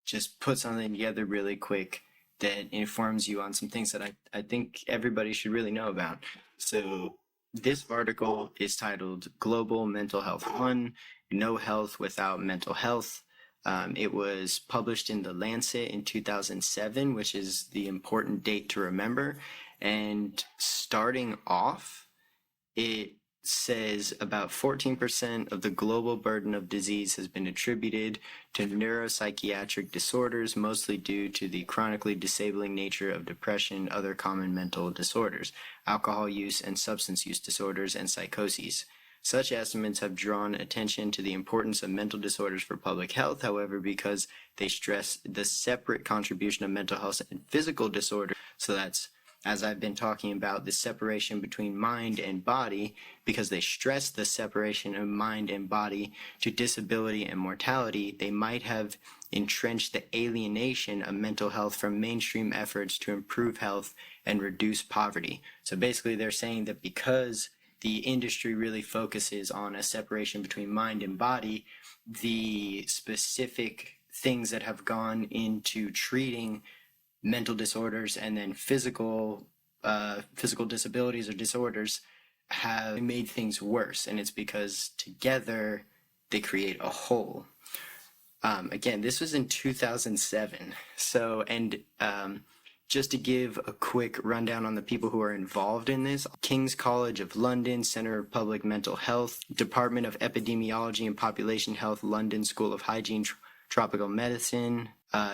just put something together really quick that informs you on some things that I think everybody should really know about. So this article is titled Global Mental Health 1, No Health Without Mental Health. It was published in the Lancet in 2007, which is the important date to remember. And starting off, it says about 14% of the global burden of disease has been attributed to neuropsychiatric disorders, mostly due to the chronically disabling nature of depression, other common mental disorders, alcohol use and substance use disorders, and psychoses. Such estimates have drawn attention to the importance of mental disorders for public health, however, because they stress the separate contribution of mental health and physical disorders. So that's, as I've been talking about, the separation between mind and body, because they stress the separation of mind and body to disability and mortality, they might have entrenched the alienation of mental health from mainstream efforts to improve health and reduce poverty. So basically they're saying that because the industry really focuses on a separation between mind and body, the specific things that have gone into treating mental disorders and then physical disabilities or disorders have made things worse, and it's because together they create a whole. Again, this was in 2007. So, and just to give a quick rundown on the people who are involved in this: King's College of London, Centre of Public Mental Health, Department of Epidemiology and Population Health, London School of Hygiene, Tropical Medicine,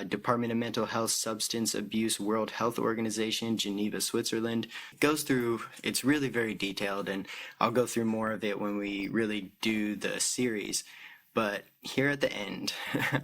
Department of Mental Health, Substance Abuse, World Health Organization, Geneva, Switzerland. It goes through, it's really very detailed, and I'll go through more of it when we really do the series. But here at the end,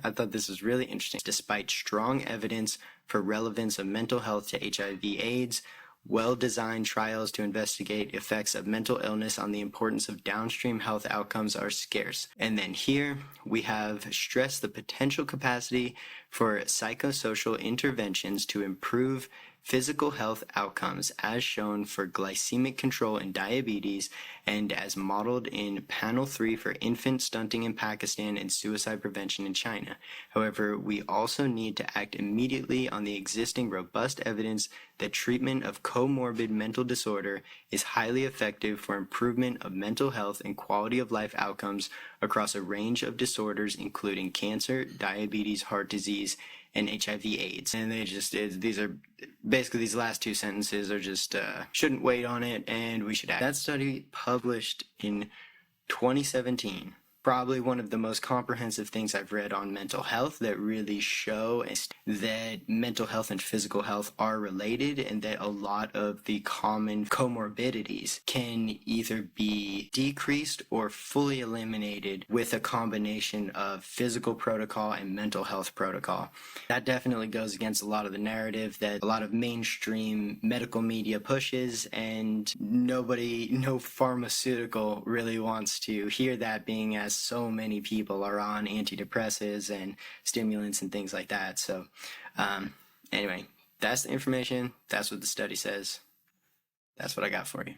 I thought this was really interesting. Despite strong evidence for relevance of mental health to HIV/AIDS, well-designed trials to investigate effects of mental illness on the importance of downstream health outcomes are scarce. And then here we have stressed the potential capacity for psychosocial interventions to improve physical health outcomes, as shown for glycemic control in diabetes and as modeled in Panel 3 for infant stunting in Pakistan and suicide prevention in China. However, we also need to act immediately on the existing robust evidence that treatment of comorbid mental disorder is highly effective for improvement of mental health and quality of life outcomes across a range of disorders, including cancer, diabetes, heart disease, and HIV/AIDS. And they just, these are basically, these last two sentences are just, shouldn't wait on it, and we should act. That study published in 2017. Probably one of the most comprehensive things I've read on mental health that really show that mental health and physical health are related, and that a lot of the common comorbidities can either be decreased or fully eliminated with a combination of physical protocol and mental health protocol. That definitely goes against a lot of the narrative that a lot of mainstream medical media pushes, and no pharmaceutical really wants to hear that, being as so many people are on antidepressants and stimulants and things like that. So anyway, that's the information. That's what the study says. That's what I got for you.